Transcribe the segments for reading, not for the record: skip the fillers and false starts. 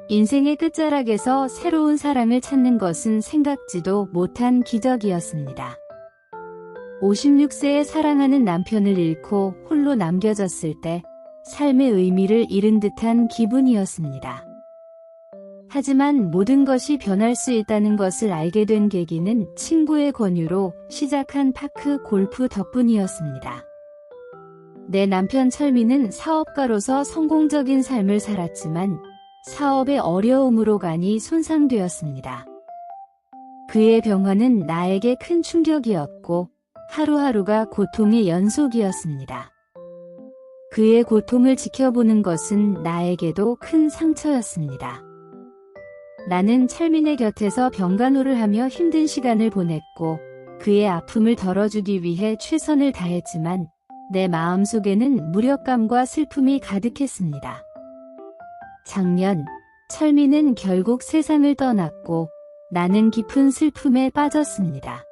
인생의 끝자락에서 새로운 사랑을 찾는 것은 생각지도 못한 기적이었습니다. 56세에 사랑하는 남편을 잃고 홀로 남겨졌을 때 삶의 의미를 잃은 듯한 기분이었습니다. 하지만 모든 것이 변할 수 있다는 것을 알게 된 계기는 친구의 권유로 시작한 파크 골프 덕분이었습니다. 내 남편 철민은 사업가로서 성공적인 삶을 살았지만 사업의 어려움으로 간이 손상되었습니다. 그의 병환은 나에게 큰 충격이었고 하루하루가 고통의 연속이었습니다. 그의 고통을 지켜보는 것은 나에게도 큰 상처였습니다. 나는 철민의 곁에서 병간호를 하며 힘든 시간을 보냈고 그의 아픔을 덜어주기 위해 최선을 다했지만 내 마음속에는 무력감과 슬픔이 가득했습니다. 작년, 철민은 결국 세상을 떠났고 나는 깊은 슬픔에 빠졌습니다.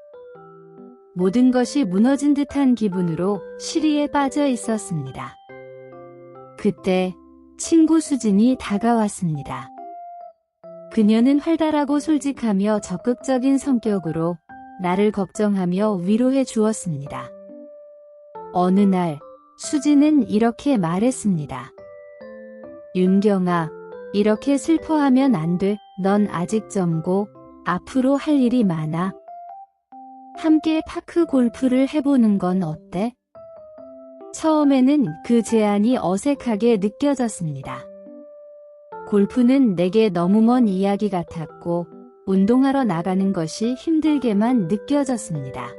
모든 것이 무너진 듯한 기분으로 시리에 빠져 있었습니다. 그때 친구 수진이 다가왔습니다. 그녀는 활달하고 솔직하며 적극적인 성격으로 나를 걱정하며 위로해 주었습니다. 어느 날 수진은 이렇게 말했습니다. 윤경아, 이렇게 슬퍼하면 안 돼. 넌 아직 젊고 앞으로 할 일이 많아. 함께 파크 골프를 해보는 건 어때? 처음에는 그 제안이 어색하게 느껴졌습니다. 골프는 내게 너무 먼 이야기 같았고 운동하러 나가는 것이 힘들게만 느껴졌습니다.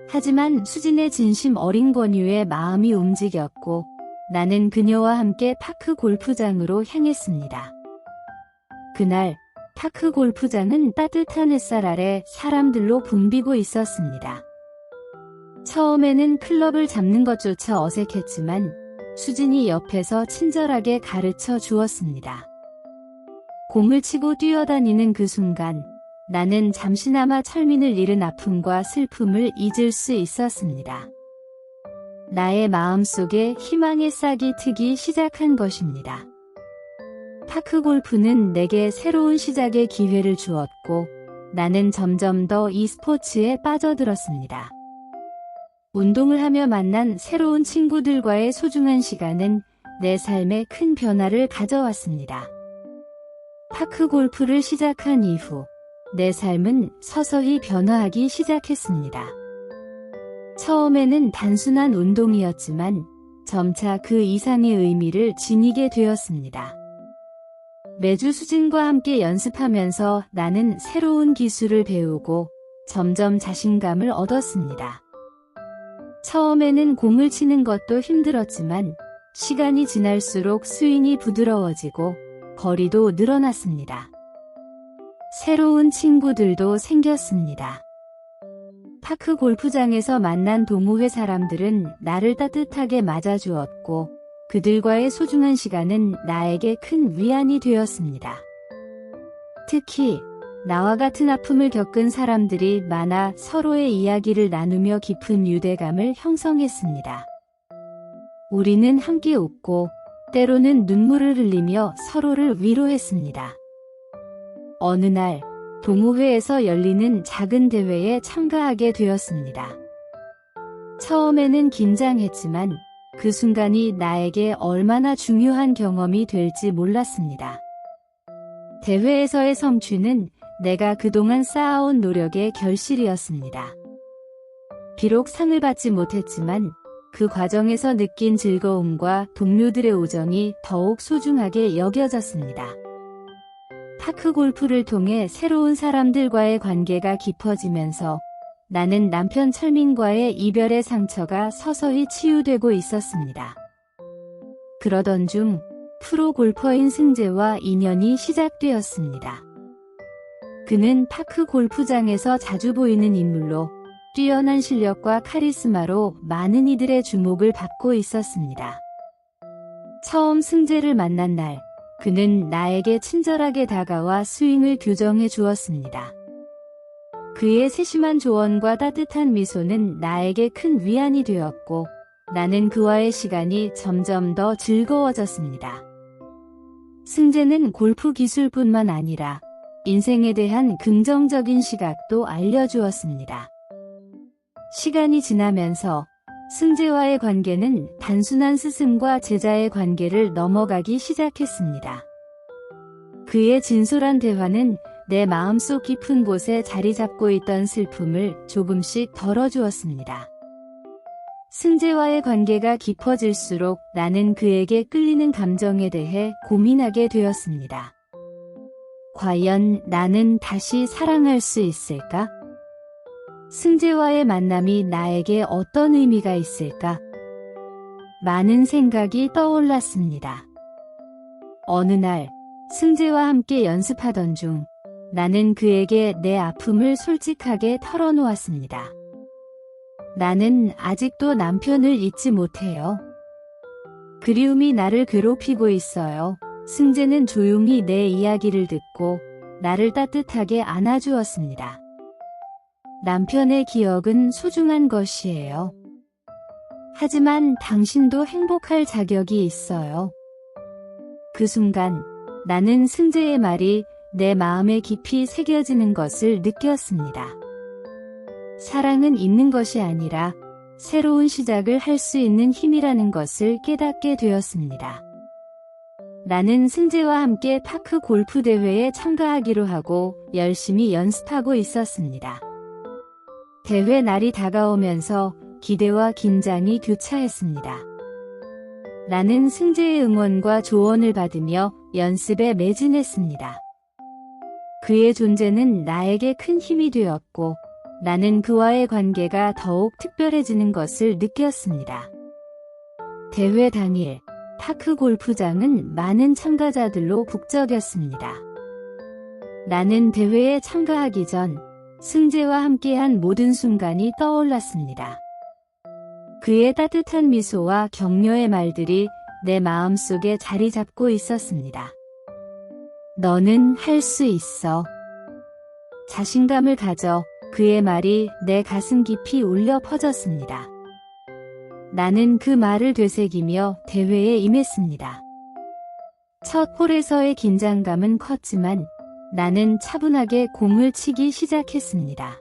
하지만 수진의 진심 어린 권유에 마음이 움직였고 나는 그녀와 함께 파크 골프장으로 향했습니다. 그날 파크 골프장은 따뜻한 햇살 아래 사람들로 붐비고 있었습니다. 처음에는 클럽을 잡는 것조차 어색했지만 수진이 옆에서 친절하게 가르쳐 주었습니다. 공을 치고 뛰어다니는 그 순간 나는 잠시나마 철민을 잃은 아픔과 슬픔을 잊을 수 있었습니다. 나의 마음속에 희망의 싹이 트기 시작한 것입니다. 파크 골프는 내게 새로운 시작의 기회를 주었고 나는 점점 더 이 스포츠에 빠져들었습니다. 운동을 하며 만난 새로운 친구들과의 소중한 시간은 내 삶에 큰 변화를 가져왔습니다. 파크 골프를 시작한 이후 내 삶은 서서히 변화하기 시작했습니다. 처음에는 단순한 운동이었지만 점차 그 이상의 의미를 지니게 되었습니다. 매주 수진과 함께 연습하면서 나는 새로운 기술을 배우고 점점 자신감을 얻었습니다. 처음에는 공을 치는 것도 힘들었지만 시간이 지날수록 스윙이 부드러워지고 거리도 늘어났습니다. 새로운 친구들도 생겼습니다. 파크 골프장에서 만난 동호회 사람들은 나를 따뜻하게 맞아주었고 그들과의 소중한 시간은 나에게 큰 위안이 되었습니다. 특히 나와 같은 아픔을 겪은 사람들이 많아 서로의 이야기를 나누며 깊은 유대감을 형성했습니다. 우리는 함께 웃고 때로는 눈물을 흘리며 서로를 위로했습니다. 어느 날 동호회에서 열리는 작은 대회에 참가하게 되었습니다. 처음에는 긴장했지만 그 순간이 나에게 얼마나 중요한 경험이 될지 몰랐습니다. 대회에서의 성취는 내가 그동안 쌓아온 노력의 결실이었습니다. 비록 상을 받지 못했지만 그 과정에서 느낀 즐거움과 동료들의 우정이 더욱 소중하게 여겨졌습니다. 파크 골프를 통해 새로운 사람들과의 관계가 깊어지면서 나는 남편 철민과의 이별의 상처가 서서히 치유되고 있었습니다. 그러던 중 프로 골퍼인 승재와 인연이 시작되었습니다. 그는 파크 골프장에서 자주 보이는 인물로 뛰어난 실력과 카리스마로 많은 이들의 주목을 받고 있었습니다. 처음 승재를 만난 날, 그는 나에게 친절하게 다가와 스윙을 교정해 주었습니다. 그의 세심한 조언과 따뜻한 미소는 나에게 큰 위안이 되었고 나는 그와의 시간이 점점 더 즐거워졌습니다. 승재는 골프 기술뿐만 아니라 인생에 대한 긍정적인 시각도 알려주었습니다. 시간이 지나면서 승재와의 관계는 단순한 스승과 제자의 관계를 넘어가기 시작했습니다. 그의 진솔한 대화는 내 마음속 깊은 곳에 자리 잡고 있던 슬픔을 조금씩 덜어주었습니다. 승재와의 관계가 깊어질수록 나는 그에게 끌리는 감정에 대해 고민하게 되었습니다. 과연 나는 다시 사랑할 수 있을까? 승재와의 만남이 나에게 어떤 의미가 있을까? 많은 생각이 떠올랐습니다. 어느 날 승재와 함께 연습하던 중 나는 그에게 내 아픔을 솔직하게 털어놓았습니다. 나는 아직도 남편을 잊지 못해요. 그리움이 나를 괴롭히고 있어요. 승재는 조용히 내 이야기를 듣고 나를 따뜻하게 안아주었습니다. 남편의 기억은 소중한 것이에요. 하지만 당신도 행복할 자격이 있어요. 그 순간 나는 승재의 말이 내 마음에 깊이 새겨지는 것을 느꼈습니다. 사랑은 있는 것이 아니라 새로운 시작을 할 수 있는 힘이라는 것을 깨닫게 되었습니다. 나는 승재와 함께 파크 골프 대회에 참가하기로 하고 열심히 연습하고 있었습니다. 대회 날이 다가오면서 기대와 긴장이 교차했습니다. 나는 승재의 응원과 조언을 받으며 연습에 매진했습니다. 그의 존재는 나에게 큰 힘이 되었고 나는 그와의 관계가 더욱 특별해지는 것을 느꼈습니다. 대회 당일 파크 골프장은 많은 참가자들로 북적였습니다. 나는 대회에 참가하기 전 승재와 함께한 모든 순간이 떠올랐습니다. 그의 따뜻한 미소와 격려의 말들이 내 마음속에 자리 잡고 있었습니다. 너는 할 수 있어. 자신감을 가져. 그의 말이 내 가슴 깊이 울려 퍼졌습니다. 나는 그 말을 되새기며 대회에 임했습니다. 첫 홀에서의 긴장감은 컸지만 나는 차분하게 공을 치기 시작했습니다.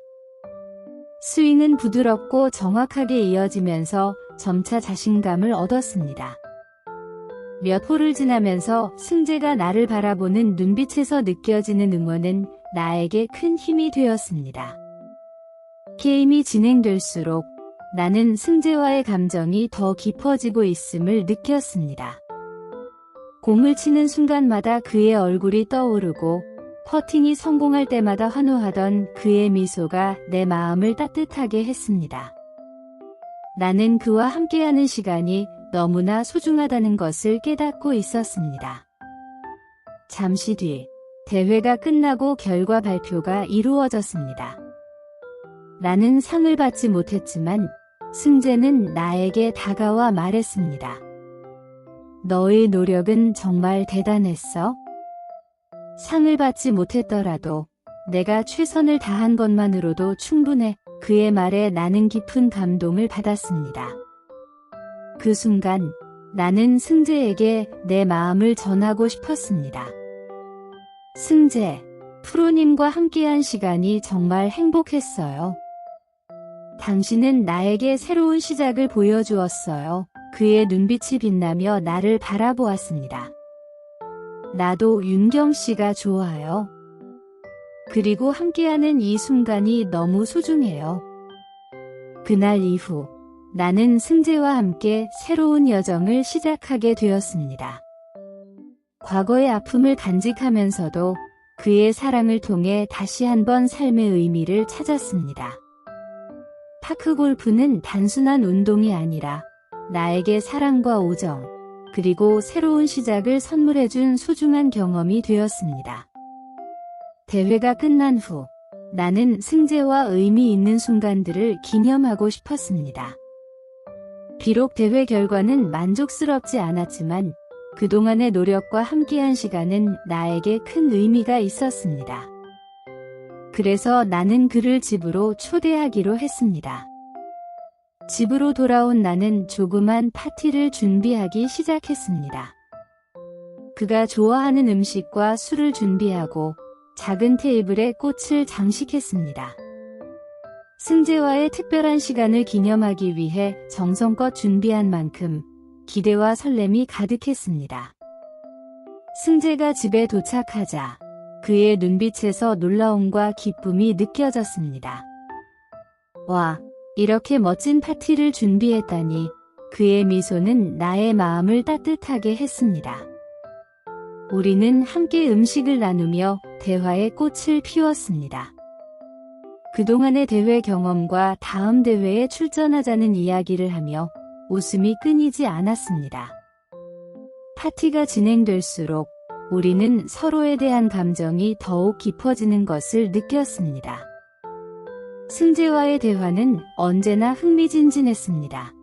스윙은 부드럽고 정확하게 이어지면서 점차 자신감을 얻었습니다. 몇 홀을 지나면서 승재가 나를 바라보는 눈빛에서 느껴지는 응원은 나에게 큰 힘이 되었습니다. 게임이 진행될수록 나는 승재와의 감정이 더 깊어지고 있음을 느꼈습니다. 공을 치는 순간마다 그의 얼굴이 떠오르고 퍼팅이 성공할 때마다 환호하던 그의 미소가 내 마음을 따뜻하게 했습니다. 나는 그와 함께하는 시간이 너무나 소중하다는 것을 깨닫고 있었습니다. 잠시 뒤 대회가 끝나고 결과 발표가 이루어졌습니다. 나는 상을 받지 못했지만 승재는 나에게 다가와 말했습니다. 너의 노력은 정말 대단했어. 상을 받지 못했더라도 내가 최선을 다한 것만으로도 충분해. 그의 말에 나는 깊은 감동을 받았습니다. 그 순간 나는 승재에게 내 마음을 전하고 싶었습니다. 승재, 프로님과 함께한 시간이 정말 행복했어요. 당신은 나에게 새로운 시작을 보여주었어요. 그의 눈빛이 빛나며 나를 바라보았습니다. 나도 윤경 씨가 좋아요. 그리고 함께하는 이 순간이 너무 소중해요. 그날 이후 나는 승재와 함께 새로운 여정을 시작하게 되었습니다. 과거의 아픔을 간직하면서도 그의 사랑을 통해 다시 한번 삶의 의미를 찾았습니다. 파크 골프는 단순한 운동이 아니라 나에게 사랑과 우정, 그리고 새로운 시작을 선물해준 소중한 경험이 되었습니다. 대회가 끝난 후 나는 승재와 의미 있는 순간들을 기념하고 싶었습니다. 비록 대회 결과는 만족스럽지 않았지만 그동안의 노력과 함께한 시간은 나에게 큰 의미가 있었습니다. 그래서 나는 그를 집으로 초대하기로 했습니다. 집으로 돌아온 나는 조그만 파티를 준비하기 시작했습니다. 그가 좋아하는 음식과 술을 준비하고 작은 테이블에 꽃을 장식했습니다. 승재와의 특별한 시간을 기념하기 위해 정성껏 준비한 만큼 기대와 설렘이 가득했습니다. 승재가 집에 도착하자 그의 눈빛에서 놀라움과 기쁨이 느껴졌습니다. 와, 이렇게 멋진 파티를 준비했다니. 그의 미소는 나의 마음을 따뜻하게 했습니다. 우리는 함께 음식을 나누며 대화의 꽃을 피웠습니다. 그동안의 대회 경험과 다음 대회에 출전하자는 이야기를 하며 웃음이 끊이지 않았습니다. 파티가 진행될수록 우리는 서로에 대한 감정이 더욱 깊어지는 것을 느꼈습니다. 승재와의 대화는 언제나 흥미진진했습니다.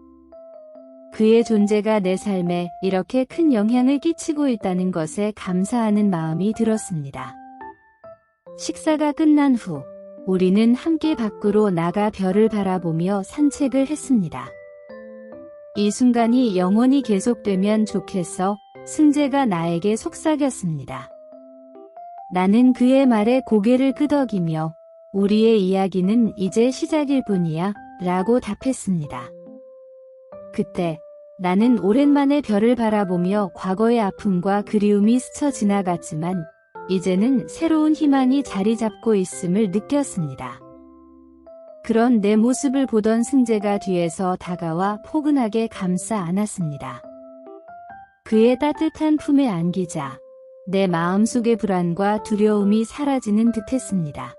그의 존재가 내 삶에 이렇게 큰 영향을 끼치고 있다는 것에 감사하는 마음이 들었습니다. 식사가 끝난 후 우리는 함께 밖으로 나가 별을 바라보며 산책을 했습니다. 이 순간이 영원히 계속되면 좋겠어 승재가 나에게 속삭였습니다. 나는 그의 말에 고개를 끄덕이며 우리의 이야기는 이제 시작일 뿐이야 라고 답했습니다. 그때 나는 오랜만에 별을 바라보며 과거의 아픔과 그리움이 스쳐 지나갔지만 이제는 새로운 희망이 자리 잡고 있음을 느꼈습니다. 그런 내 모습을 보던 승재가 뒤에서 다가와 포근하게 감싸 안았습니다. 그의 따뜻한 품에 안기자 내 마음속의 불안과 두려움이 사라지는 듯했습니다.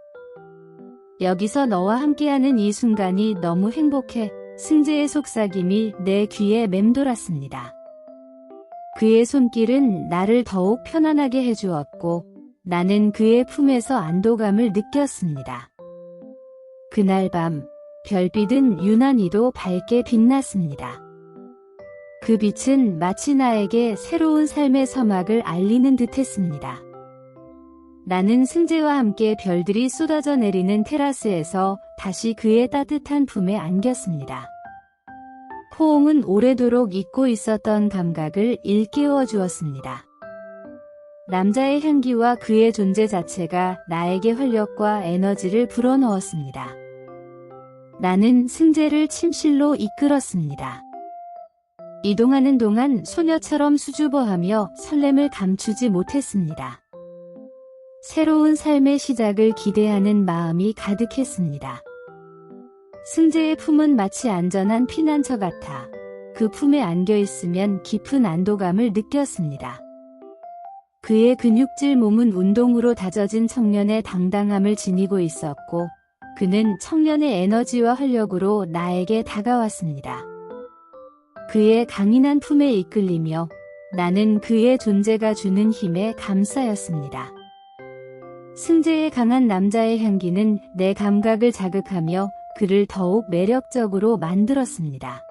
여기서 너와 함께하는 이 순간이 너무 행복해. 승재의 속삭임이 내 귀에 맴돌았습니다. 그의 손길은 나를 더욱 편안하게 해주었고 나는 그의 품에서 안도감을 느꼈습니다. 그날 밤 별빛은 유난히도 밝게 빛났습니다. 그 빛은 마치 나에게 새로운 삶의 서막을 알리는 듯했습니다. 나는 승재와 함께 별들이 쏟아져 내리는 테라스에서 다시 그의 따뜻한 품에 안겼습니다. 포옹은 오래도록 잊고 있었던 감각을 일깨워 주었습니다. 남자의 향기와 그의 존재 자체가 나에게 활력과 에너지를 불어넣었습니다. 나는 승재를 침실로 이끌었습니다. 이동하는 동안 소녀처럼 수줍어하며 설렘을 감추지 못했습니다. 새로운 삶의 시작을 기대하는 마음이 가득했습니다. 승재의 품은 마치 안전한 피난처 같아 그 품에 안겨 있으면 깊은 안도감을 느꼈습니다. 그의 근육질 몸은 운동으로 다져진 청년의 당당함을 지니고 있었고 그는 청년의 에너지와 활력으로 나에게 다가왔습니다. 그의 강인한 품에 이끌리며 나는 그의 존재가 주는 힘에 감싸였습니다. 승재의 강한 남자의 향기는 내 감각을 자극하며 그를 더욱 매력적으로 만들었습니다.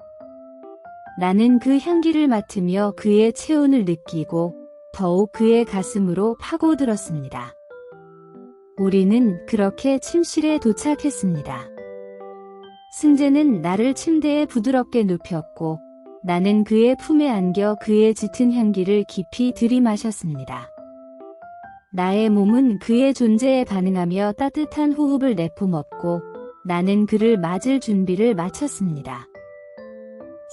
나는 그 향기를 맡으며 그의 체온을 느끼고 더욱 그의 가슴으로 파고들었습니다. 우리는 그렇게 침실에 도착했습니다. 승재는 나를 침대에 부드럽게 눕혔고 나는 그의 품에 안겨 그의 짙은 향기를 깊이 들이마셨습니다. 나의 몸은 그의 존재에 반응하며 따뜻한 호흡을 내뿜었고 나는 그를 맞을 준비를 마쳤습니다.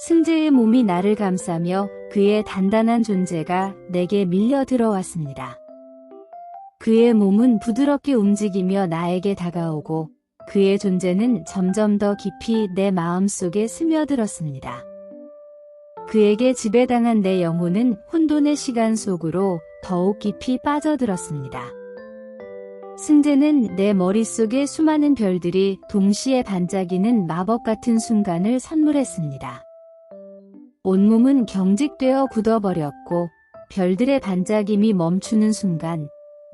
승재의 몸이 나를 감싸며 그의 단단한 존재가 내게 밀려 들어왔습니다. 그의 몸은 부드럽게 움직이며 나에게 다가오고 그의 존재는 점점 더 깊이 내 마음속에 스며들었습니다. 그에게 지배당한 내 영혼은 혼돈의 시간 속으로 더욱 깊이 빠져들었습니다. 승재는 내 머릿속에 수많은 별들이 동시에 반짝이는 마법 같은 순간을 선물했습니다. 온몸은 경직되어 굳어버렸고 별들의 반짝임이 멈추는 순간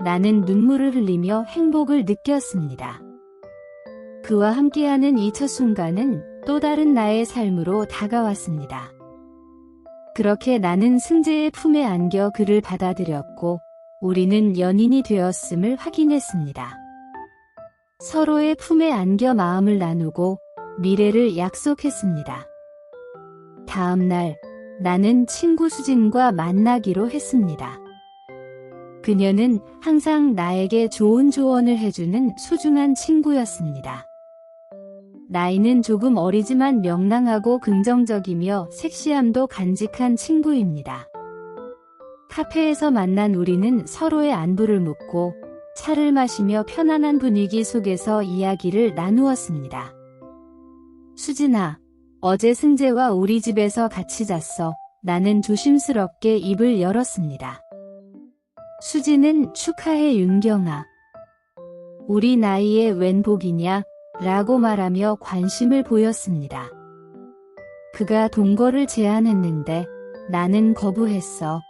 나는 눈물을 흘리며 행복을 느꼈습니다. 그와 함께하는 이 첫 순간은 또 다른 나의 삶으로 다가왔습니다. 그렇게 나는 승재의 품에 안겨 그를 받아들였고 우리는 연인이 되었음을 확인했습니다. 서로의 품에 안겨 마음을 나누고 미래를 약속했습니다. 다음 날 나는 친구 수진과 만나기로 했습니다. 그녀는 항상 나에게 좋은 조언을 해주는 소중한 친구였습니다. 나이는 조금 어리지만 명랑하고 긍정적이며 섹시함도 간직한 친구입니다. 카페에서 만난 우리는 서로의 안부를 묻고 차를 마시며 편안한 분위기 속에서 이야기를 나누었습니다. 수진아, 어제 승재와 우리 집에서 같이 잤어. 나는 조심스럽게 입을 열었습니다. 수진은 축하해 윤경아. 우리 나이에 웬 복이냐? 라고 말하며 관심을 보였습니다. 그가 동거를 제안했는데 나는 거부했어.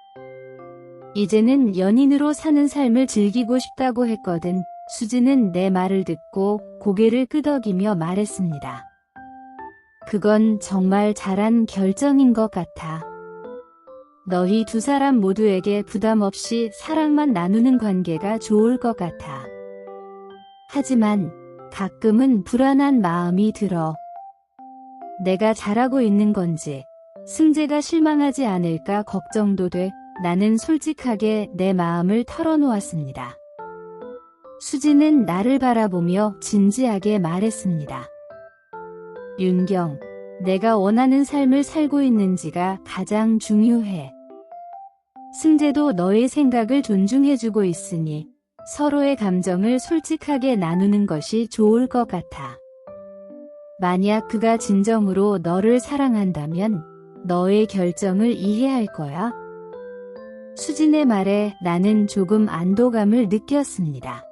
이제는 연인으로 사는 삶을 즐기고 싶다고 했거든. 수진은 내 말을 듣고 고개를 끄덕이며 말했습니다. 그건 정말 잘한 결정인 것 같아. 너희 두 사람 모두에게 부담 없이 사랑만 나누는 관계가 좋을 것 같아. 하지만 가끔은 불안한 마음이 들어. 내가 잘하고 있는 건지, 승재가 실망하지 않을까 걱정도 돼. 나는 솔직하게 내 마음을 털어놓았습니다. 수진은 나를 바라보며 진지하게 말했습니다. 윤경, 내가 원하는 삶을 살고 있는지가 가장 중요해. 승재도 너의 생각을 존중해주고 있으니 서로의 감정을 솔직하게 나누는 것이 좋을 것 같아. 만약 그가 진정으로 너를 사랑한다면 너의 결정을 이해할 거야. 수진의 말에 나는 조금 안도감을 느꼈습니다.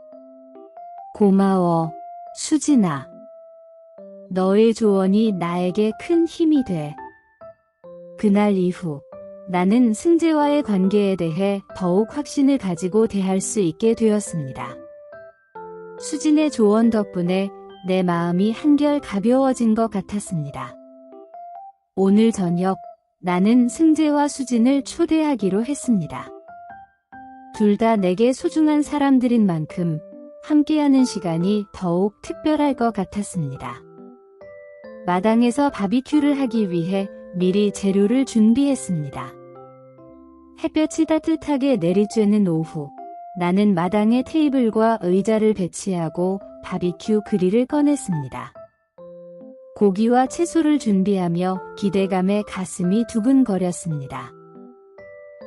고마워, 수진아. 너의 조언이 나에게 큰 힘이 돼. 그날 이후 나는 승재와의 관계에 대해 더욱 확신을 가지고 대할 수 있게 되었습니다. 수진의 조언 덕분에 내 마음이 한결 가벼워진 것 같았습니다. 오늘 저녁 나는 승재와 수진을 초대하기로 했습니다. 둘 다 내게 소중한 사람들인 만큼 함께하는 시간이 더욱 특별할 것 같았습니다. 마당에서 바비큐를 하기 위해 미리 재료를 준비했습니다. 햇볕이 따뜻하게 내리쬐는 오후, 나는 마당에 테이블과 의자를 배치하고 바비큐 그릴을 꺼냈습니다. 고기와 채소를 준비하며 기대감에 가슴이 두근거렸습니다.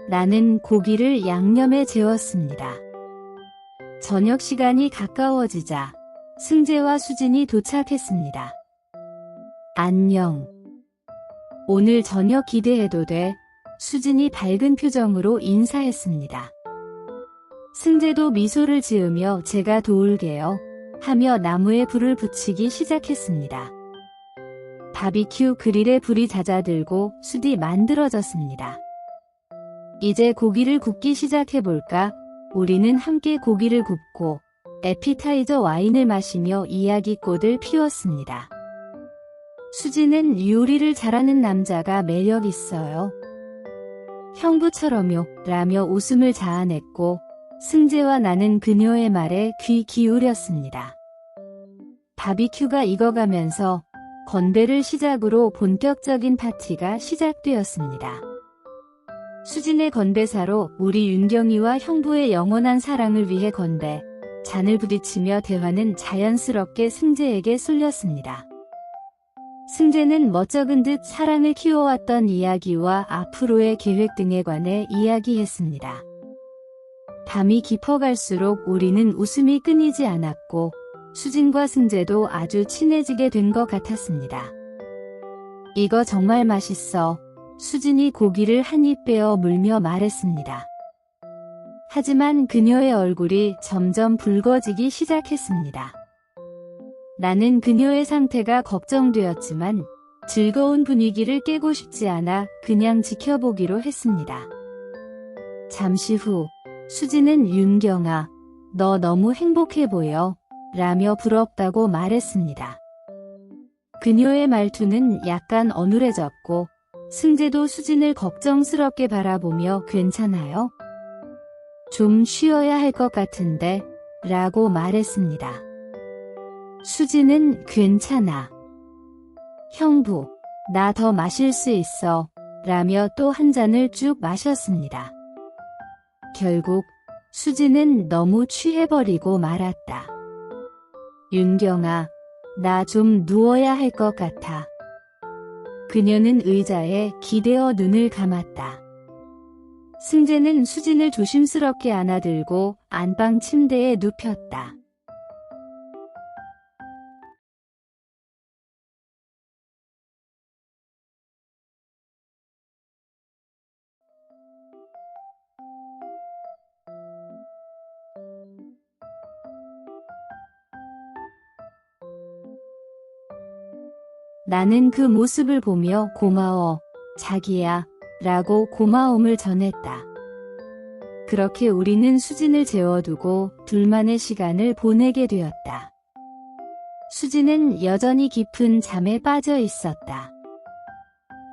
나는 고기를 양념에 재웠습니다. 저녁 시간이 가까워지자 승재와 수진이 도착했습니다. 안녕. 오늘 저녁 기대해도 돼. 수진이 밝은 표정으로 인사했습니다. 승재도 미소를 지으며 제가 도울게요 하며 나무에 불을 붙이기 시작했습니다. 바비큐 그릴에 불이 잦아들고 숯이 만들어졌습니다. 이제 고기를 굽기 시작해볼까? 우리는 함께 고기를 굽고 에피타이저 와인을 마시며 이야기꽃을 피웠습니다. 수진은 요리를 잘하는 남자가 매력 있어요. 형부처럼요 라며 웃음을 자아냈고 승재와 나는 그녀의 말에 귀 기울였습니다. 바비큐가 익어가면서 건배를 시작으로 본격적인 파티가 시작되었습니다. 수진의 건배사로 우리 윤경이와 형부의 영원한 사랑을 위해 건배, 잔을 부딪히며 대화는 자연스럽게 승재에게 쏠렸습니다. 승재는 멋쩍은 듯 사랑을 키워왔던 이야기와 앞으로의 계획 등에 관해 이야기했습니다. 밤이 깊어갈수록 우리는 웃음이 끊이지 않았고 수진과 승재도 아주 친해지게 된 것 같았습니다. 이거 정말 맛있어. 수진이 고기를 한 입 빼어 물며 말했습니다. 하지만 그녀의 얼굴이 점점 붉어지기 시작했습니다. 나는 그녀의 상태가 걱정되었지만 즐거운 분위기를 깨고 싶지 않아 그냥 지켜보기로 했습니다. 잠시 후 수진은 윤경아, 너 너무 행복해 보여 라며 부럽다고 말했습니다. 그녀의 말투는 약간 어눌해졌고 승재도 수진을 걱정스럽게 바라보며 괜찮아요? 좀 쉬어야 할 것 같은데 라고 말했습니다. 수진은 괜찮아. 형부, 나 더 마실 수 있어 라며 또 한 잔을 쭉 마셨습니다. 결국 수지는 너무 취해버리고 말았다. 윤경아, 나 좀 누워야 할 것 같아. 그녀는 의자에 기대어 눈을 감았다. 승재는 수진을 조심스럽게 안아들고 안방 침대에 눕혔다. 나는 그 모습을 보며 고마워, 자기야, 라고 고마움을 전했다. 그렇게 우리는 수진을 재워두고 둘만의 시간을 보내게 되었다. 수진은 여전히 깊은 잠에 빠져 있었다.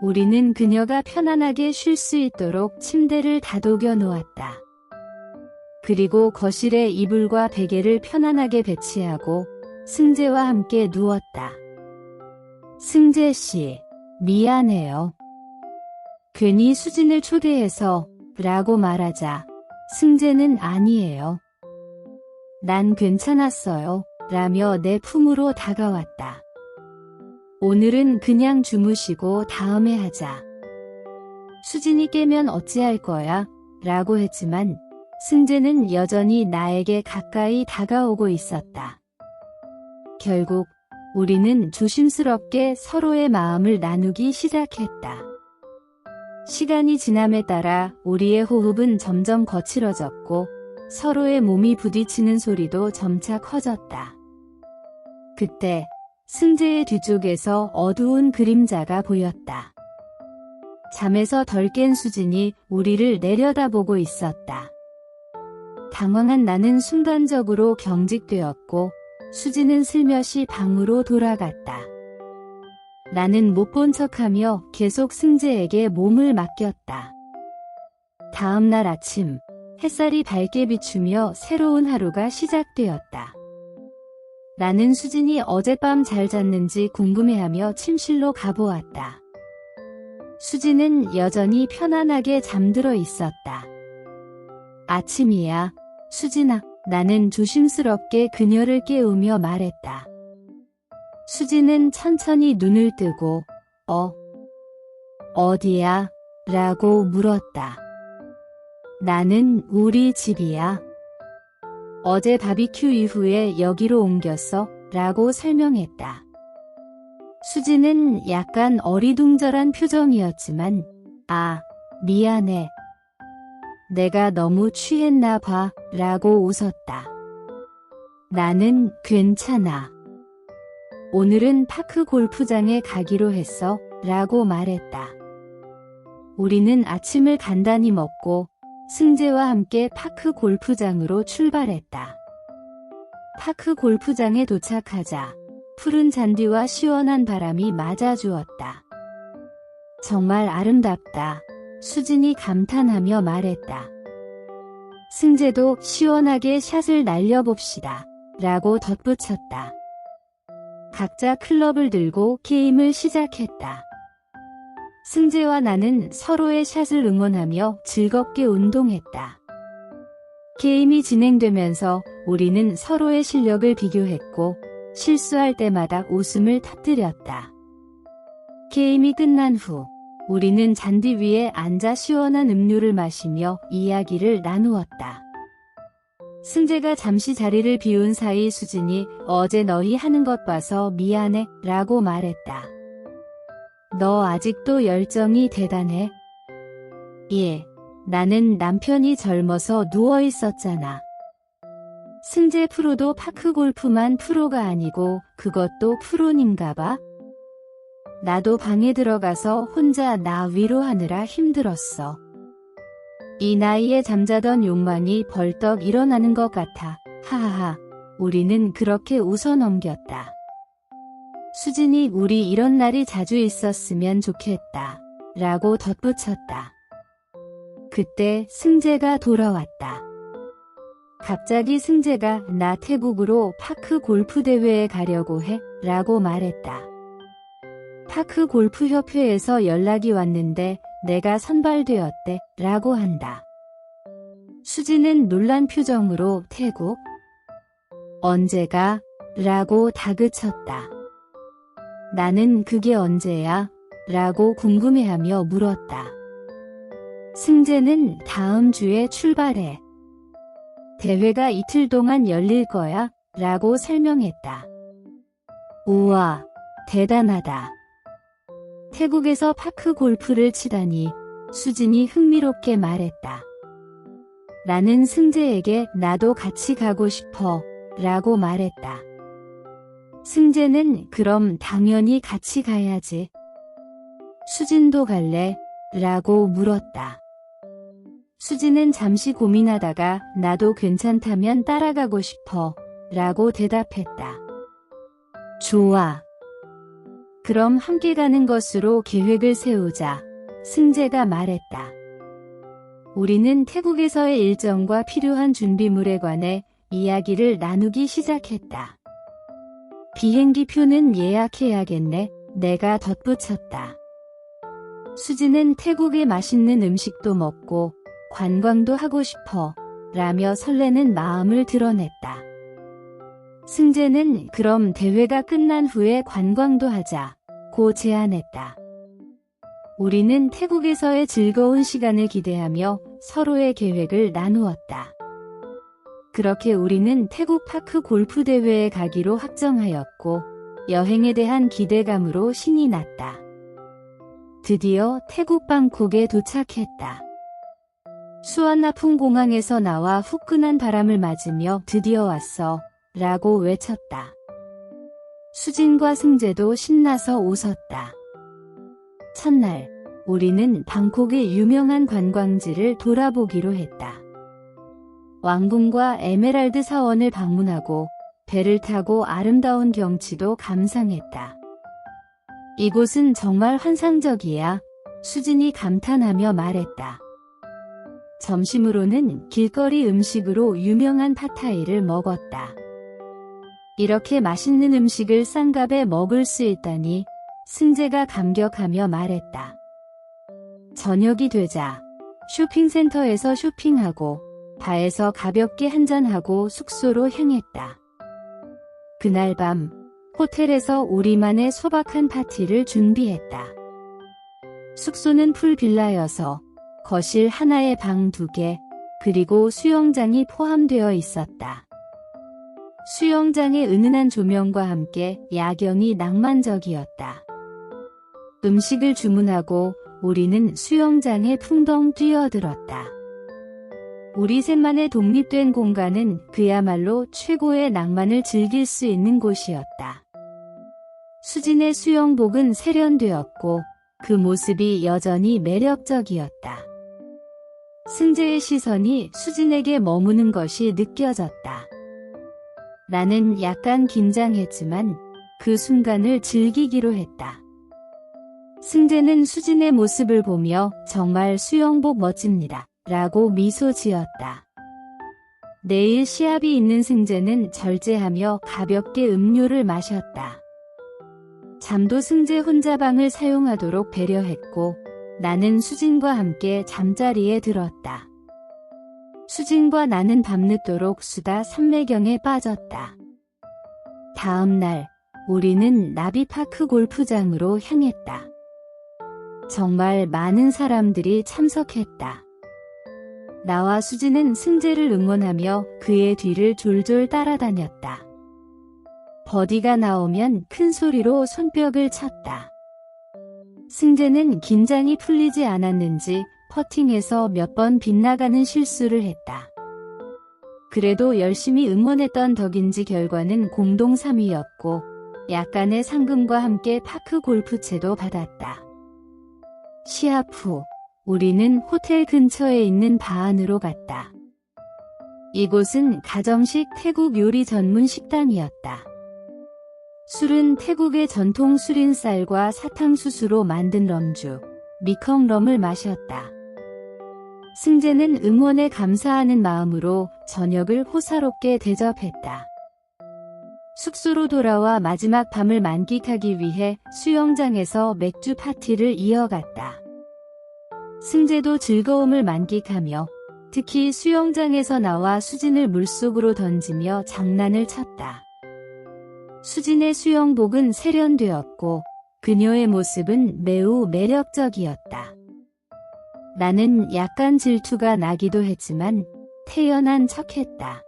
우리는 그녀가 편안하게 쉴 수 있도록 침대를 다독여 놓았다. 그리고 거실에 이불과 베개를 편안하게 배치하고 승재와 함께 누웠다. 승재 씨, 미안해요. 괜히 수진을 초대해서 라고 말하자 승재는 아니에요. 난 괜찮았어요. 라며 내 품으로 다가왔다. 오늘은 그냥 주무시고 다음에 하자. 수진이 깨면 어찌할 거야? 라고 했지만 승재는 여전히 나에게 가까이 다가오고 있었다. 결국 우리는 조심스럽게 서로의 마음을 나누기 시작했다. 시간이 지남에 따라 우리의 호흡은 점점 거칠어졌고 서로의 몸이 부딪히는 소리도 점차 커졌다. 그때 승재의 뒤쪽에서 어두운 그림자가 보였다. 잠에서 덜 깬 수진이 우리를 내려다보고 있었다. 당황한 나는 순간적으로 경직되었고 수진은 슬며시 방으로 돌아갔다. 나는 못 본 척하며 계속 승재에게 몸을 맡겼다. 다음 날 아침, 햇살이 밝게 비추며 새로운 하루가 시작되었다. 나는 수진이 어젯밤 잘 잤는지 궁금해하며 침실로 가보았다. 수진은 여전히 편안하게 잠들어 있었다. 아침이야, 수진아. 나는 조심스럽게 그녀를 깨우며 말했다. 수진은 천천히 눈을 뜨고 어디야? 라고 물었다. 나는 우리 집이야. 어제 바비큐 이후에 여기로 옮겼어 라고 설명했다. 수진은 약간 어리둥절한 표정이었지만 미안해. 내가 너무 취했나 봐 라고 웃었다. 나는 괜찮아. 오늘은 파크 골프장에 가기로 했어 라고 말했다. 우리는 아침을 간단히 먹고 승재와 함께 파크 골프장으로 출발했다. 파크 골프장에 도착하자 푸른 잔디와 시원한 바람이 맞아주었다. 정말 아름답다. 수진이 감탄하며 말했다. 승재도 시원하게 샷을 날려봅시다. 라고 덧붙였다. 각자 클럽을 들고 게임을 시작했다. 승재와 나는 서로의 샷을 응원하며 즐겁게 운동했다. 게임이 진행되면서 우리는 서로의 실력을 비교했고 실수할 때마다 웃음을 터뜨렸다. 게임이 끝난 후 우리는 잔디 위에 앉아 시원한 음료를 마시며 이야기를 나누었다. 승재가 잠시 자리를 비운 사이 수진이 어제 너희 하는 것 봐서 미안해 라고 말했다. 너 아직도 열정이 대단해. 예, 나는 남편이 젊어서 누워 있었잖아. 승재 프로도 파크골프만 프로가 아니고 그것도 프로인가 봐. 나도 방에 들어가서 혼자 나 위로하느라 힘들었어. 이 나이에 잠자던 욕망이 벌떡 일어나는 것 같아. 하하하. 우리는 그렇게 웃어 넘겼다. 수진이 우리 이런 날이 자주 있었으면 좋겠다. 라고 덧붙였다. 그때 승재가 돌아왔다. 갑자기 승재가 나 태국으로 파크 골프 대회에 가려고 해. 라고 말했다. 파크 골프 협회에서 연락이 왔는데 내가 선발되었대. 라고 한다. 수진은 놀란 표정으로 태국? 언제가? 라고 다그쳤다. 나는 그게 언제야? 라고 궁금해하며 물었다. 승재는 다음 주에 출발해. 대회가 이틀 동안 열릴 거야? 라고 설명했다. 우와, 대단하다. 태국에서 파크 골프를 치다니, 수진이 흥미롭게 말했다. 나는 승재에게 나도 같이 가고 싶어 라고 말했다. 승재는 그럼 당연히 같이 가야지. 수진도 갈래? 라고 물었다. 수진은 잠시 고민하다가 나도 괜찮다면 따라가고 싶어 라고 대답했다. 좋아. 그럼 함께 가는 것으로 계획을 세우자. 승재가 말했다. 우리는 태국에서의 일정과 필요한 준비물에 관해 이야기를 나누기 시작했다. 비행기 표는 예약해야겠네. 내가 덧붙였다. 수지는 태국의 맛있는 음식도 먹고 관광도 하고 싶어 라며 설레는 마음을 드러냈다. 승재는 그럼 대회가 끝난 후에 관광도 하자고 제안했다. 우리는 태국에서의 즐거운 시간을 기대하며 서로의 계획을 나누었다. 그렇게 우리는 태국 파크 골프 대회에 가기로 확정하였고 여행에 대한 기대감으로 신이 났다. 드디어 태국 방콕에 도착했다. 수완나풍 공항에서 나와 후끈한 바람을 맞으며 드디어 왔어 라고 외쳤다. 수진과 승재도 신나서 웃었다. 첫날, 우리는 방콕의 유명한 관광지를 돌아보기로 했다. 왕궁과 에메랄드 사원을 방문하고 배를 타고 아름다운 경치도 감상했다. 이곳은 정말 환상적이야. 수진이 감탄하며 말했다. 점심으로는 길거리 음식으로 유명한 팟타이를 먹었다. 이렇게 맛있는 음식을 싼 값에 먹을 수 있다니 승재가 감격하며 말했다. 저녁이 되자 쇼핑센터에서 쇼핑하고 바에서 가볍게 한잔하고 숙소로 향했다. 그날 밤 호텔에서 우리만의 소박한 파티를 준비했다. 숙소는 풀빌라여서 거실 하나에 방 2개, 그리고 수영장이 포함되어 있었다. 수영장의 은은한 조명과 함께 야경이 낭만적이었다. 음식을 주문하고 우리는 수영장에 풍덩 뛰어들었다. 우리 셋만의 독립된 공간은 그야말로 최고의 낭만을 즐길 수 있는 곳이었다. 수진의 수영복은 세련되었고 그 모습이 여전히 매력적이었다. 승재의 시선이 수진에게 머무는 것이 느껴졌다. 나는 약간 긴장했지만 그 순간을 즐기기로 했다. 승재는 수진의 모습을 보며 정말 수영복 멋집니다 라고 미소 지었다. 내일 시합이 있는 승재는 절제하며 가볍게 음료를 마셨다. 잠도 승재 혼자 방을 사용하도록 배려했고 나는 수진과 함께 잠자리에 들었다. 수진과 나는 밤늦도록 수다 산매경에 빠졌다. 다음 날 우리는 나비파크 골프장으로 향했다. 정말 많은 사람들이 참석했다. 나와 수진은 승재를 응원하며 그의 뒤를 졸졸 따라다녔다. 버디가 나오면 큰 소리로 손뼉을 쳤다. 승재는 긴장이 풀리지 않았는지 퍼팅에서 몇 번 빗나가는 실수를 했다. 그래도 열심히 응원했던 덕인지 결과는 공동 3위였고 약간의 상금과 함께 파크 골프채도 받았다. 시합 후 우리는 호텔 근처에 있는 바 안으로 갔다. 이곳은 가정식 태국 요리 전문 식당이었다. 술은 태국의 전통 수린 쌀과 사탕수수로 만든 럼주, 미컹럼을 마셨다. 승재는 응원에 감사하는 마음으로 저녁을 호사롭게 대접했다. 숙소로 돌아와 마지막 밤을 만끽하기 위해 수영장에서 맥주 파티를 이어갔다. 승재도 즐거움을 만끽하며 특히 수영장에서 나와 수진을 물속으로 던지며 장난을 쳤다. 수진의 수영복은 세련되었고 그녀의 모습은 매우 매력적이었다. 나는 약간 질투가 나기도 했지만 태연한 척했다.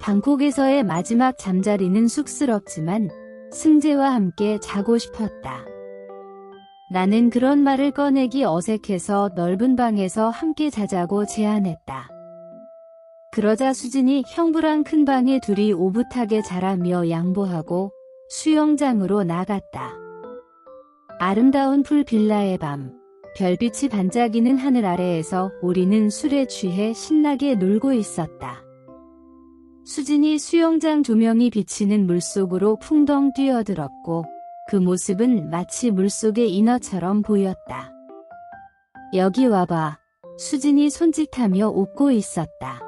방콕에서의 마지막 잠자리는 쑥스럽지만 승재와 함께 자고 싶었다. 나는 그런 말을 꺼내기 어색해서 넓은 방에서 함께 자자고 제안했다. 그러자 수진이 형부랑 큰 방에 둘이 오붓하게 자라며 양보하고 수영장으로 나갔다. 아름다운 풀빌라의 밤, 별빛이 반짝이는 하늘 아래에서 우리는 술에 취해 신나게 놀고 있었다. 수진이 수영장 조명이 비치는 물속으로 풍덩 뛰어들었고 그 모습은 마치 물속의 인어처럼 보였다. 여기 와봐. 수진이 손짓하며 웃고 있었다.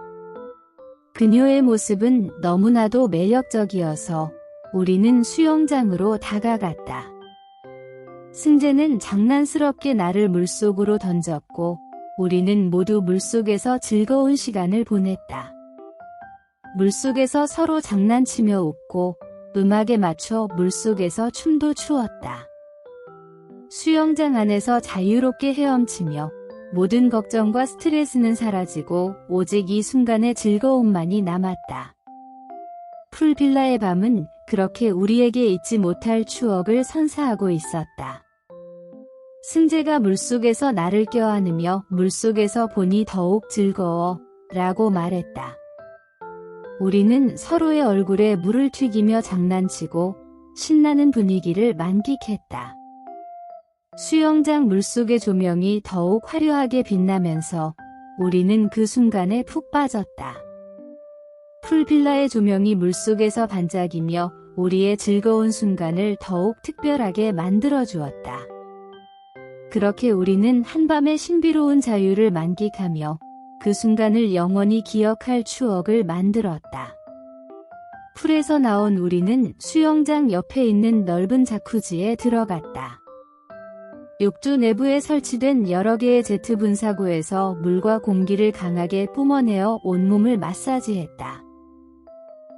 그녀의 모습은 너무나도 매력적이어서 우리는 수영장으로 다가갔다. 승재는 장난스럽게 나를 물속으로 던졌고 우리는 모두 물속에서 즐거운 시간을 보냈다. 물속에서 서로 장난치며 웃고 음악에 맞춰 물속에서 춤도 추었다. 수영장 안에서 자유롭게 헤엄치며 모든 걱정과 스트레스는 사라지고 오직 이 순간의 즐거움만이 남았다. 풀빌라의 밤은 그렇게 우리에게 잊지 못할 추억을 선사하고 있었다. 승재가 물속에서 나를 껴안으며 물속에서 보니 더욱 즐거워 라고 말했다. 우리는 서로의 얼굴에 물을 튀기며 장난치고 신나는 분위기를 만끽했다. 수영장 물속의 조명이 더욱 화려하게 빛나면서 우리는 그 순간에 푹 빠졌다. 풀빌라의 조명이 물속에서 반짝이며 우리의 즐거운 순간을 더욱 특별하게 만들어 주었다. 그렇게 우리는 한밤의 신비로운 자유를 만끽하며 그 순간을 영원히 기억할 추억을 만들었다. 풀에서 나온 우리는 수영장 옆에 있는 넓은 자쿠지에 들어갔다. 욕조 내부에 설치된 여러 개의 제트 분사구에서 물과 공기를 강하게 뿜어내어 온몸을 마사지했다.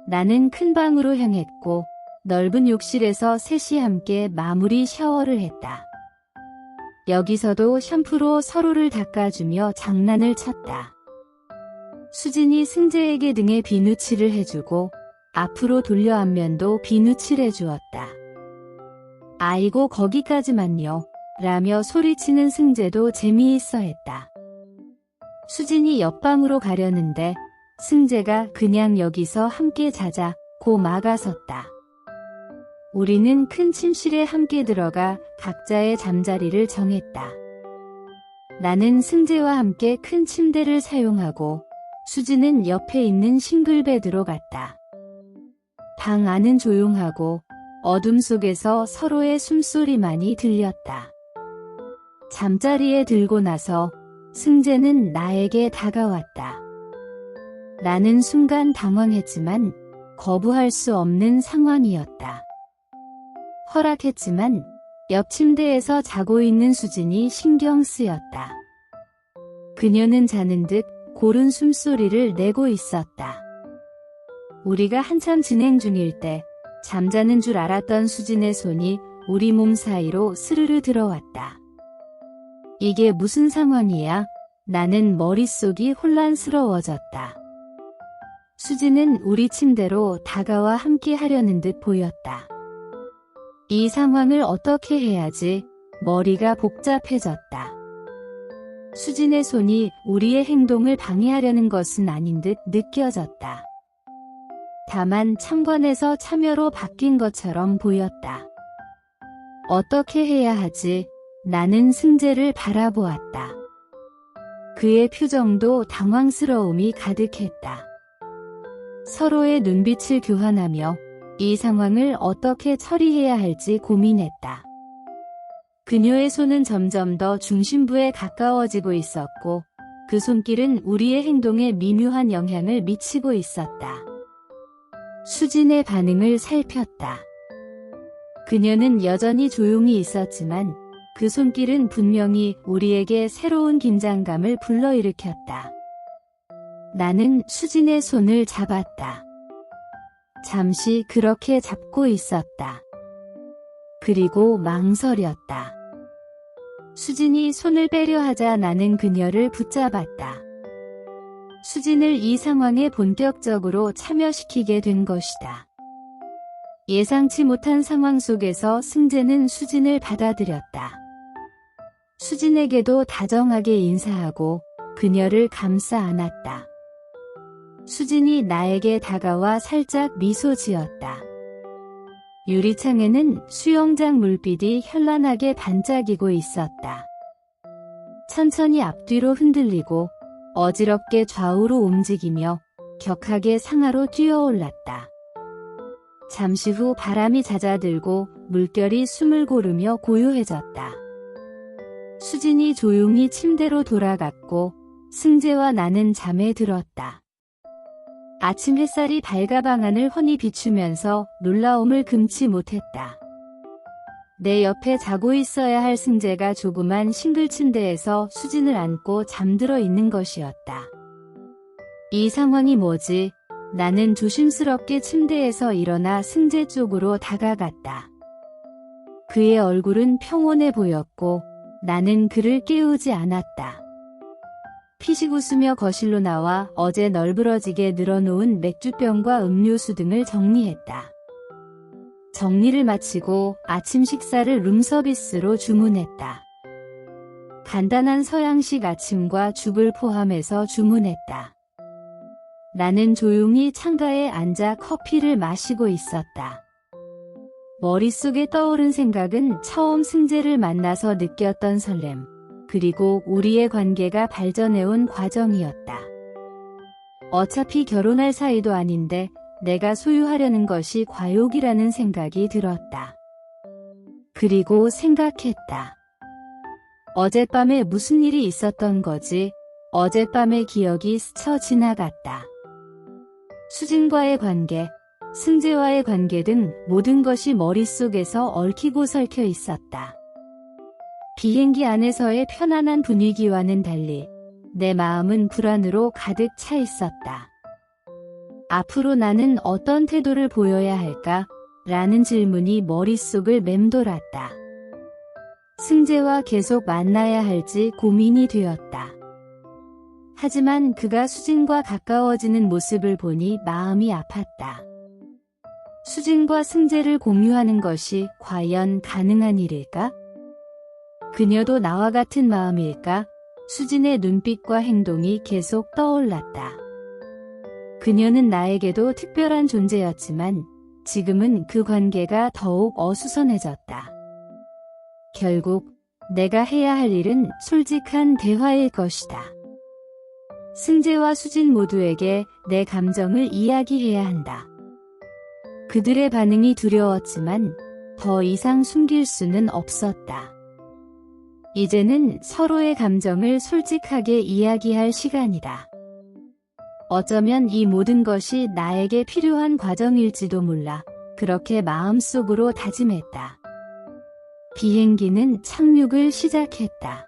나는 큰 방으로 향했고 넓은 욕실에서 셋이 함께 마무리 샤워를 했다. 여기서도 샴푸로 서로를 닦아주며 장난을 쳤다. 수진이 승재에게 등에 비누칠을 해주고 앞으로 돌려 안면도 비누칠해 주었다. 아이고 거기까지만요 라며 소리치는 승재도 재미있어 했다. 수진이 옆방으로 가려는데 승재가 그냥 여기서 함께 자자고 막아섰다. 우리는 큰 침실에 함께 들어가 각자의 잠자리를 정했다. 나는 승재와 함께 큰 침대를 사용하고 수진은 옆에 있는 싱글베드로 갔다. 방 안은 조용하고 어둠 속에서 서로의 숨소리만이 들렸다. 잠자리에 들고 나서 승재는 나에게 다가왔다. 나는 순간 당황했지만 거부할 수 없는 상황이었다. 허락했지만 옆 침대에서 자고 있는 수진이 신경 쓰였다. 그녀는 자는 듯 고른 숨소리를 내고 있었다. 우리가 한참 진행 중일 때 잠자는 줄 알았던 수진의 손이 우리 몸 사이로 스르르 들어왔다. 이게 무슨 상황이야? 나는 머릿속이 혼란스러워졌다. 수진은 우리 침대로 다가와 함께 하려는 듯 보였다. 이 상황을 어떻게 해야지? 머리가 복잡해졌다. 수진의 손이 우리의 행동을 방해하려는 것은 아닌 듯 느껴졌다. 다만 참관에서 참여로 바뀐 것처럼 보였다. 어떻게 해야 하지? 나는 승재를 바라보았다. 그의 표정도 당황스러움이 가득했다. 서로의 눈빛을 교환하며 이 상황을 어떻게 처리해야 할지 고민했다. 그녀의 손은 점점 더 중심부에 가까워지고 있었고 그 손길은 우리의 행동에 미묘한 영향을 미치고 있었다. 수진의 반응을 살폈다. 그녀는 여전히 조용히 있었지만 그 손길은 분명히 우리에게 새로운 긴장감을 불러일으켰다. 나는 수진의 손을 잡았다. 잠시 그렇게 잡고 있었다. 그리고 망설였다. 수진이 손을 빼려 하자 나는 그녀를 붙잡았다. 수진을 이 상황에 본격적으로 참여시키게 된 것이다. 예상치 못한 상황 속에서 승재는 수진을 받아들였다. 수진에게도 다정하게 인사하고 그녀를 감싸 안았다. 수진이 나에게 다가와 살짝 미소 지었다. 유리창에는 수영장 물빛이 현란하게 반짝이고 있었다. 천천히 앞뒤로 흔들리고 어지럽게 좌우로 움직이며 격하게 상하로 뛰어올랐다. 잠시 후 바람이 잦아들고 물결이 숨을 고르며 고요해졌다. 수진이 조용히 침대로 돌아갔고 승재와 나는 잠에 들었다. 아침 햇살이 밝아 방안을 훤히 비추면서 놀라움을 금치 못했다. 내 옆에 자고 있어야 할 승재가 조그만 싱글 침대에서 수진을 안고 잠들어 있는 것이었다. 이 상황이 뭐지? 나는 조심스럽게 침대에서 일어나 승재 쪽으로 다가갔다. 그의 얼굴은 평온해 보였고 나는 그를 깨우지 않았다. 피식 웃으며 거실로 나와 어제 널브러지게 늘어놓은 맥주병과 음료수 등을 정리했다. 정리를 마치고 아침 식사를 룸서비스로 주문했다. 간단한 서양식 아침과 죽을 포함해서 주문했다. 나는 조용히 창가에 앉아 커피를 마시고 있었다. 머릿속에 떠오른 생각은 처음 승재를 만나서 느꼈던 설렘, 그리고 우리의 관계가 발전해온 과정이었다. 어차피 결혼할 사이도 아닌데 내가 소유하려는 것이 과욕이라는 생각이 들었다. 그리고 생각했다. 어젯밤에 무슨 일이 있었던 거지? 어젯밤의 기억이 스쳐 지나갔다. 수진과의 관계, 승재와의 관계 등 모든 것이 머릿속에서 얽히고 설켜 있었다. 비행기 안에서의 편안한 분위기와는 달리 내 마음은 불안으로 가득 차 있었다. 앞으로 나는 어떤 태도를 보여야 할까? 라는 질문이 머릿속을 맴돌았다. 승재와 계속 만나야 할지 고민이 되었다. 하지만 그가 수진과 가까워지는 모습을 보니 마음이 아팠다. 수진과 승재를 공유하는 것이 과연 가능한 일일까? 그녀도 나와 같은 마음일까? 수진의 눈빛과 행동이 계속 떠올랐다. 그녀는 나에게도 특별한 존재였지만 지금은 그 관계가 더욱 어수선해졌다. 결국 내가 해야 할 일은 솔직한 대화일 것이다. 승재와 수진 모두에게 내 감정을 이야기해야 한다. 그들의 반응이 두려웠지만 더 이상 숨길 수는 없었다. 이제는 서로의 감정을 솔직하게 이야기할 시간이다. 어쩌면 이 모든 것이 나에게 필요한 과정일지도 몰라. 그렇게 마음속으로 다짐했다. 비행기는 착륙을 시작했다.